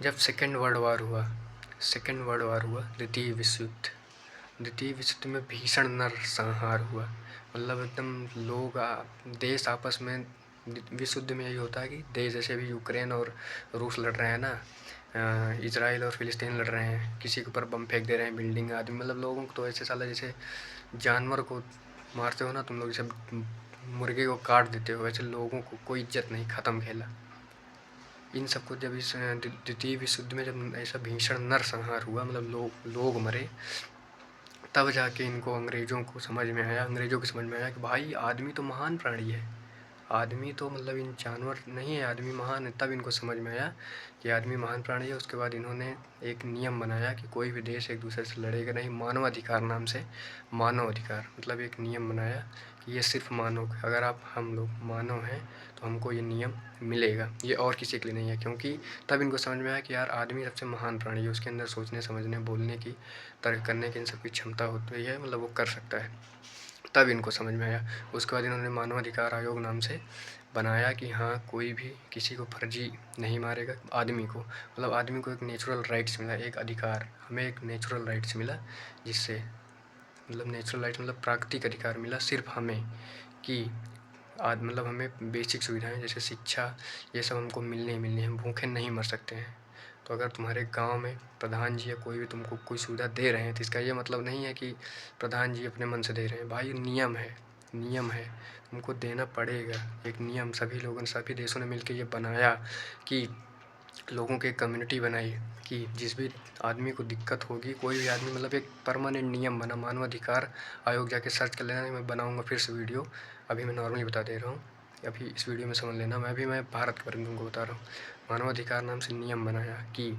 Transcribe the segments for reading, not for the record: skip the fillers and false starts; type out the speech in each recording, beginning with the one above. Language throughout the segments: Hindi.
जब सेकेंड वर्ल्ड वार हुआ, द्वितीय विश्व युद्ध में भीषण नरसंहार हुआ। मतलब एकदम लोग देश आपस में, विश्व युद्ध में यही होता है कि देश, जैसे अभी यूक्रेन और रूस लड़ रहे हैं ना, इजराइल और फिलिस्तीन लड़ रहे हैं, किसी के ऊपर बम फेंक दे रहे हैं, बिल्डिंग, आदमी, मतलब लोगों को तो ऐसे साला जैसे जानवर को मारते हो ना तुम लोग, जैसे मुर्गे को काट देते हो, वैसे लोगों को कोई इज्जत नहीं, ख़त्म खेला। इन सबको जब इस द्वितीय विश्व युद्ध में जब ऐसा भीषण नरसंहार हुआ, मतलब लोग मरे, तब जाके इनको अंग्रेज़ों को समझ में आया, अंग्रेज़ों को समझ में आया कि भाई आदमी तो महान प्राणी है, आदमी तो मतलब इन जानवर नहीं है, आदमी महान है। तब इनको समझ में आया कि आदमी महान प्राणी है। उसके बाद इन्होंने एक नियम बनाया कि कोई भी देश एक दूसरे से लड़ेगा नहीं, मानव अधिकार नाम से, मानव अधिकार मतलब एक नियम बनाया कि ये सिर्फ मानव, अगर आप हम लोग मानव हैं तो हमको ये नियम मिलेगा, ये और किसी के लिए नहीं है। क्योंकि तब इनको समझ में आया कि यार आदमी सबसे महान प्राणी है, उसके अंदर सोचने समझने बोलने की, तर्क करने की इन सब की क्षमता होती है, मतलब वो कर सकता है। तब इनको समझ में आया। उसके बाद इन्होंने मानव अधिकार आयोग नाम से बनाया कि हाँ, कोई भी किसी को फर्जी नहीं मारेगा, आदमी को, मतलब आदमी को एक नेचुरल राइट्स मिला, एक अधिकार, हमें एक नेचुरल राइट्स मिला, जिससे मतलब नेचुरल राइट्स मतलब प्राकृतिक अधिकार मिला सिर्फ हमें, कि मतलब हमें बेसिक सुविधाएं जैसे शिक्षा, ये सब हमको मिलनी ही मिलनी है, हम भूखे नहीं मर सकते हैं। तो अगर तुम्हारे गांव में प्रधान जी या कोई भी तुमको कोई सुविधा दे रहे हैं, तो इसका ये मतलब नहीं है कि प्रधान जी अपने मन से दे रहे हैं। भाई नियम है, नियम है, तुमको देना पड़ेगा। एक नियम सभी लोगों ने, सभी देशों ने मिलकर ये बनाया कि लोगों की एक कम्युनिटी बनाई कि जिस भी आदमी को दिक्कत होगी, कोई भी आदमी, मतलब एक परमानेंट नियम बना। मानव अधिकार आयोग जाके सर्च कर लेना, मैं बनाऊंगा फिर से वीडियो, अभी मैं नॉर्मली बता दे रहा हूँ, अभी इस वीडियो में समझ लेना। मैं भारत के बारे में तुमको बता रहा हूँ। मानव अधिकार नाम से नियम बनाया कि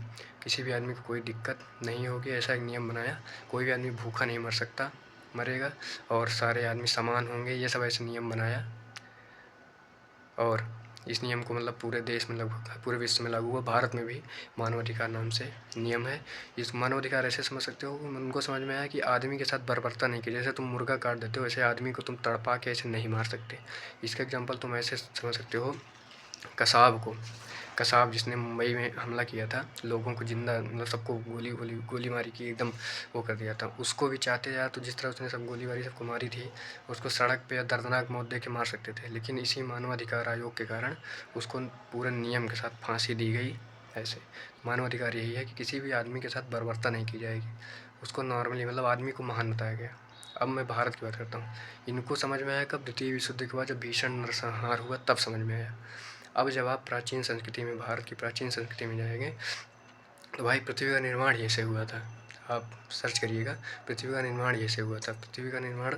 किसी भी आदमी को कोई दिक्कत नहीं होगी, ऐसा एक नियम बनाया। कोई भी आदमी भूखा नहीं मर सकता, मरेगा, और सारे आदमी समान होंगे, ये सब ऐसे नियम बनाया। और इस नियम को मतलब पूरे देश में, लगभग पूरे विश्व में लागू हुआ। भारत में भी मानव अधिकार नाम से नियम है। इस मानव अधिकार ऐसे समझ सकते हो, उनको समझ में आया कि आदमी के साथ बर्बरता नहीं की। जैसे तुम मुर्गा काट देते हो, ऐसे आदमी को तुम तड़पा के ऐसे नहीं मार सकते। इसका एग्जाम्पल तुम ऐसे समझ सकते हो, कसाब जिसने मुंबई में हमला किया था, लोगों को जिंदा, मतलब सबको गोली मारी की एकदम वो कर दिया था, उसको भी चाहते यार तो जिस तरह उसने सब गोली मारी, सबको मारी थी, उसको सड़क पे दर्दनाक मौत दे के मार सकते थे। लेकिन इसी मानवाधिकार आयोग के कारण उसको पूरे नियम के साथ फांसी दी गई। ऐसे मानवाधिकार यही है कि किसी भी आदमी के साथ बर्बरता नहीं की जाएगी, उसको नॉर्मली, मतलब आदमी को महान बताया गया। अब मैं भारत की बात करता हूँ। इनको समझ में आया कब? द्वितीय विश्व युद्ध के बाद जब भीषण नरसंहार हुआ, तब समझ में आया। अब जब आप प्राचीन संस्कृति में, भारत की प्राचीन संस्कृति में जाएंगे, तो भाई पृथ्वी का निर्माण ऐसे हुआ था। आप सर्च करिएगा, पृथ्वी का निर्माण ऐसे हुआ था। पृथ्वी का निर्माण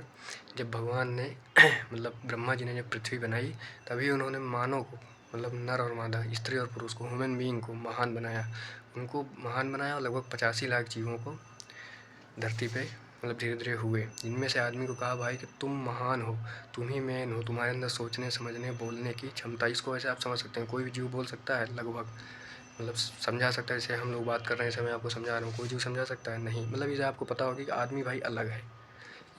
जब भगवान ने मतलब ब्रह्मा जी ने जब पृथ्वी बनाई, तभी उन्होंने मानव को, मतलब नर और मादा, स्त्री और पुरुष को, ह्यूमन बीइंग को महान बनाया। उनको महान बनाया और लगभग 85 लाख जीवों को धरती पे मतलब धीरे धीरे हुए। इनमें से आदमी को कहा भाई कि तुम महान हो, तुम ही मैन हो, तुम्हारे अंदर सोचने समझने बोलने की क्षमता। इसको ऐसे आप समझ सकते हैं, कोई भी जीव बोल सकता है लगभग, मतलब समझा सकता है। जैसे हम लोग बात कर रहे हैं, जैसे मैं आपको समझा रहा हूँ, कोई जीव समझा सकता है? नहीं। मतलब इसे आपको पता होगी कि आदमी भाई अलग है,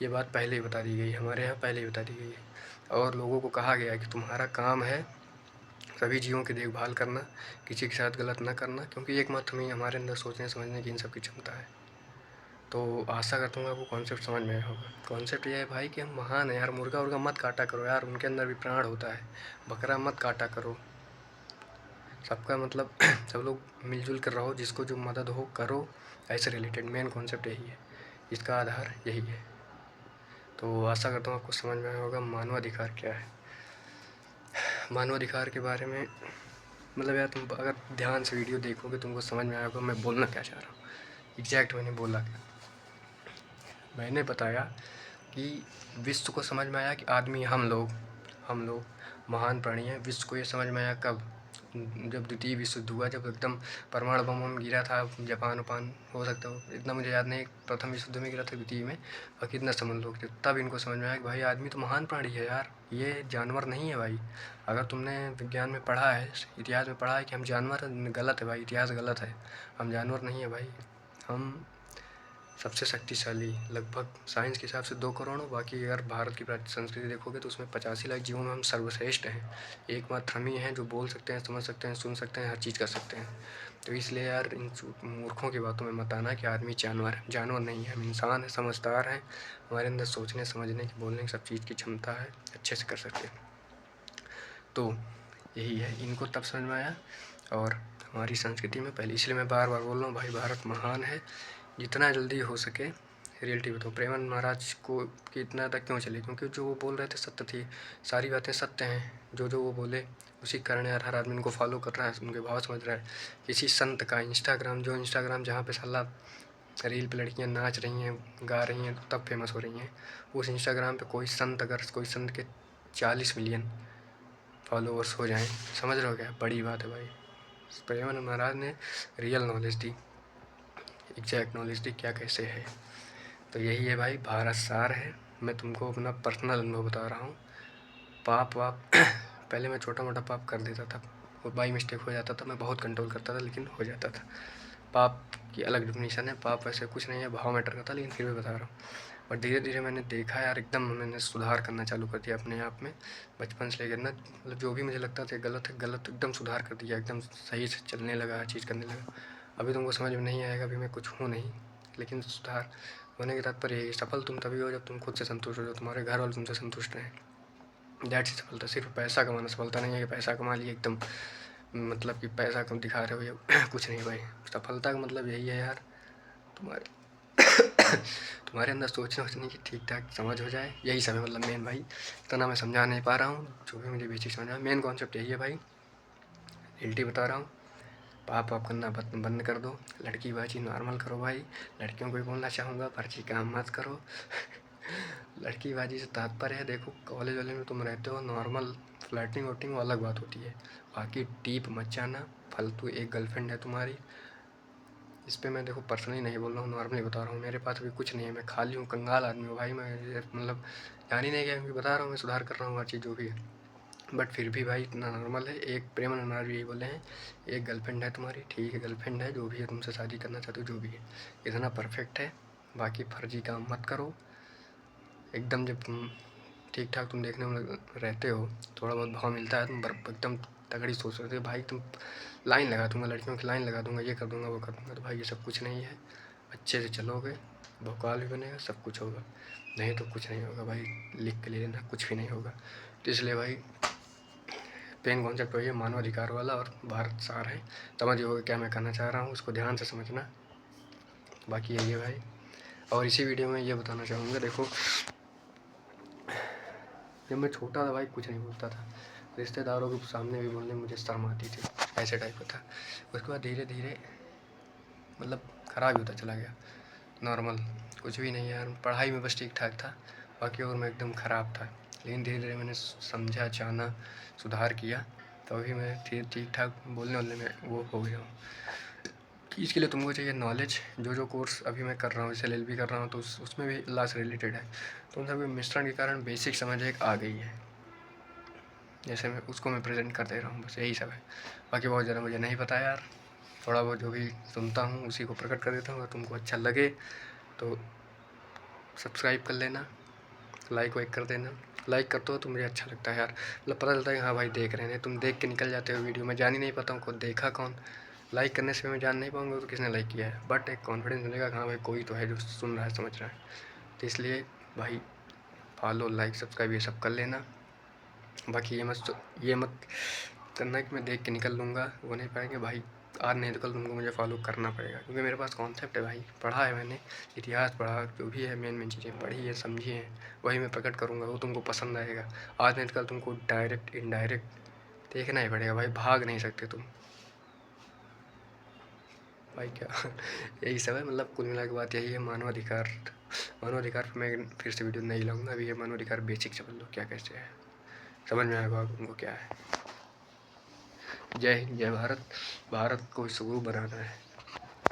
ये बात पहले ही बता दी गई है, हमारे यहाँ पहले ही बता दी गई है। और लोगों को कहा गया है कि तुम्हारा काम है सभी जीवों की देखभाल करना, किसी के साथ गलत ना करना, क्योंकि एकमात्र में हमारे अंदर सोचने समझने की इन सब की क्षमता है। तो आशा करता हूँ आपको कॉन्सेप्ट समझ में आया होगा। कॉन्सेप्ट ये है भाई कि हम महान हैं यार, मुर्गा उर्गा मत काटा करो यार, उनके अंदर भी प्राण होता है। बकरा मत काटा करो, सबका मतलब सब लोग मिलजुल कर रहो, जिसको जो मदद हो करो, ऐसे रिलेटेड मेन कॉन्सेप्ट यही है, इसका आधार यही है। तो आशा करता हूँ आपको समझ में आया होगा मानवाधिकार क्या है। मानवाधिकार के बारे में मतलब यार तुम अगर ध्यान से वीडियो देखोगे तुमको समझ में आया होगा मैं बोलना क्या चाह रहा हूँ। एग्जैक्ट मैंने बोला क्या? मैंने बताया कि विश्व को समझ में आया कि आदमी, हम लोग महान प्राणी हैं। विश्व को ये समझ में आया कब? जब द्वितीय विश्व युद्ध हुआ, जब एकदम परमाणु बम गिरा था, जापान उपान हो सकता हो, इतना मुझे याद नहीं, प्रथम विश्व युद्ध में गिरा था, द्वितीय में, और कितना समझ लोग थे। तब इनको समझ में आया कि भाई आदमी तो महान प्राणी है यार, ये जानवर नहीं है भाई। अगर तुमने विज्ञान में पढ़ा है, इतिहास में पढ़ा है कि हम जानवर, गलत है भाई, इतिहास गलत है, हम जानवर नहीं है भाई। हम सबसे शक्तिशाली, लगभग साइंस के हिसाब से 2 करोड़, बाकी अगर भारत की संस्कृति देखोगे तो उसमें 85 लाख जीवों में हम सर्वश्रेष्ठ हैं। एकमात्र हम ही हैं जो बोल सकते हैं, समझ सकते हैं, सुन सकते हैं, हर चीज़ कर सकते हैं। तो इसलिए यार इन मूर्खों की बातों में मत आना कि आदमी जानवर है। जानवर नहीं है, हम इंसान हैं, समझदार हैं, हमारे अंदर सोचने समझने की बोलने की सब चीज़ की क्षमता है, अच्छे से कर सकते हैं। तो यही है, इनको तब समझ में आया। और हमारी संस्कृति में पहले, इसलिए मैं बार बार बोल रहा हूँ भाई, भारत महान है। जितना जल्दी हो सके रियलिटी बताओ। प्रेमानंद महाराज को कि इतना तक क्यों चले, क्योंकि जो वो बोल रहे थे सत्य थी, सारी बातें सत्य हैं। जो वो बोले उसी कारण यार हर आदमी उनको फॉलो कर रहा है, उनके भाव समझ रहा है। किसी संत का इंस्टाग्राम जहाँ पे साला रील पे लड़कियाँ नाच रही हैं, गा रही हैं, तब फेमस हो रही हैं, उस इंस्टाग्राम पे कोई संत के 40 मिलियन फॉलोअर्स हो जाएं, समझ रहे हो क्या बड़ी बात है भाई। प्रेमानंद महाराज ने रियल नॉलेज दी, एग्जैक्ट नॉलेज दी क्या कैसे है। तो यही है भाई, भारत सार है। मैं तुमको अपना पर्सनल अनुभव बता रहा हूँ। पाप वाप पहले मैं छोटा मोटा पाप कर देता था, वो बाई मिस्टेक हो जाता था, मैं बहुत कंट्रोल करता था लेकिन हो जाता था। पाप की अलग डेफिनेशन है, पाप वैसे कुछ नहीं है, भाव मैटर करता, लेकिन फिर भी बता रहा हूँ। और धीरे धीरे मैंने देखा यार, एकदम मैंने सुधार करना चालू कर दिया अपने आप में। बचपन से लेकर ना, मतलब जो भी मुझे लगता था गलत है, गलत एकदम सुधार कर दिया, एकदम सही से चलने लगा, हर चीज़ करने लगा। अभी तुमको समझ में नहीं आएगा, अभी मैं कुछ हूँ नहीं, लेकिन सुधार होने के तात्पर्य यही, सफल तुम तभी हो जब तुम खुद से संतुष्ट हो, तुम्हारे घर वाले तुमसे संतुष्ट रहें। दैट्स सफलता। सिर्फ पैसा कमाना सफलता नहीं है कि पैसा कमा लिए एकदम, मतलब कि पैसा कम दिखा रहे हो या कुछ नहीं भाई। सफलता का मतलब यही है यार, तुम्हारे तुम्हारे अंदर सोचने वोचने की ठीक ठाक समझ हो जाए, यही सब है मतलब मेन भाई। इतना मैं समझा नहीं पा रहा हूँ, जो भी मुझे बेसिक समझा, मेन कॉन्सेप्ट यही है भाई। रियलिटी बता रहा हूँ, पाप वाप करना बंद कर दो, लड़की बाजी नॉर्मल करो भाई। लड़कियों को भी बोलना चाहूँगा, फर्जी काम मत करो। लड़की बाजी से तात्पर्य है, देखो कॉलेज वाले में तुम रहते हो, नॉर्मल फ्लर्टिंग वोटिंग वो अलग बात होती है, बाकी डीप मत जाना। फालतू एक गर्लफ्रेंड है तुम्हारी, इस पर मैं देखो पर्सनली नहीं बोल रहा हूँ, नॉर्मली बता रहा हूँ। मेरे पास अभी कुछ नहीं है, मैं खाली हूँ, कंगाल आदमी हूँ भाई मैं, मतलब जान ही नहीं गया, मैं बता रहा हूँ, मैं सुधार कर रहा हूँ हर चीज़ जो भी है। बट फिर भी भाई इतना नॉर्मल है। एक प्रेमानंद महाराज भी यही बोले हैं, एक गर्लफ्रेंड है तुम्हारी, ठीक है गर्लफ्रेंड है, जो भी है तुमसे शादी करना चाहते हो जो भी है, इतना परफेक्ट है। बाकी फर्जी काम मत करो। एकदम जब तुम ठीक ठाक तुम देखने में रहते हो, थोड़ा बहुत भाव मिलता है, तुम एकदम तगड़ी सोच रहे थे भाई, तुम लाइन लगा दूंगा, लड़कियों की लाइन लगा दूंगा, ये कर दूंगा वो कर दूंगा, तो भाई ये सब कुछ नहीं है। अच्छे से चलोगे, भोकाल भी बनेगा, सब कुछ होगा, नहीं तो कुछ नहीं होगा भाई। लिख के ले लेना, कुछ भी नहीं होगा। तो इसलिए भाई पेन कॉन्सेप्ट वही है, मानवाधिकार वाला, और भारत सार है। समझ गए क्या मैं कहना चाह रहा हूँ, उसको ध्यान से समझना। बाकी यही है भाई। और इसी वीडियो में ये बताना चाहूँगा, देखो जब मैं छोटा था भाई कुछ नहीं बोलता था, रिश्तेदारों के सामने भी बोलने में मुझे शर्म आती थी, ऐसे टाइप का था। उसके बाद धीरे धीरे मतलब ख़राब ही होता चला गया। नॉर्मल कुछ भी नहीं यार, पढ़ाई में बस ठीक ठाक था, बाकी और मैं एकदम ख़राब था। लेकिन धीरे धीरे मैंने समझा, जाना, सुधार किया, तो अभी मैं ठीक ठाक बोलने वाले में वो हो गया हूँ। इसके लिए तुमको चाहिए नॉलेज। जो कोर्स अभी मैं कर रहा हूँ, जैसे LLB कर रहा हूँ, तो उसमें भी लॉ से रिलेटेड है, तो उन सभी मिश्रण के कारण बेसिक समझ एक आ गई है, जैसे मैं उसको मैं प्रेजेंट कर दे रहा हूँ, बस यही सब है। बाकी बहुत ज़्यादा मुझे नहीं पता यार, थोड़ा बहुत जो भी सुनता हूँ उसी को प्रकट कर देता हूँ। अगर तुमको अच्छा लगे तो सब्सक्राइब कर लेना, लाइक वाइक कर देना। लाइक करते हो तो मुझे अच्छा लगता है यार, मतलब पता चलता है कि हाँ भाई देख रहे हैं। तुम देख के निकल जाते हो वीडियो, मैं जान ही नहीं पाता हूँ खुद देखा कौन। लाइक करने से मैं जान नहीं पाऊँगा तो किसने लाइक किया है, बट एक कॉन्फिडेंस मिलेगा कि हाँ भाई कोई तो है जो सुन रहा है, समझ रहा है। तो इसलिए भाई फॉलो, लाइक, सब्सक्राइब ये सब कर लेना। बाकी ये मत करना कि मैं देख के निकल लूँगा, वो नहीं पाएंगे भाई। आज नहीं तो कल तुमको मुझे फॉलो करना पड़ेगा, क्योंकि मेरे पास कॉन्सेप्ट है भाई, पढ़ा है मैंने, इतिहास पढ़ा, जो भी है मेन चीज़ें पढ़ी है, समझी हैं, वही मैं प्रकट करूँगा, वो तुमको पसंद आएगा। आज नहीं तो कल तुमको डायरेक्ट इनडायरेक्ट देखना ही पड़ेगा भाई, भाग नहीं सकते तुम भाई क्या। यही सब है, मतलब कुल मिला के बात यही है। मानवाधिकार पर मैं फिर से वीडियो नहीं लाऊंगा, अभी ये मानवाधिकार बेसिक समझ लो क्या कैसे है, समझ में आएगा तुमको क्या है। जय हिंद, जय भारत। भारत को सुगु बनाना है।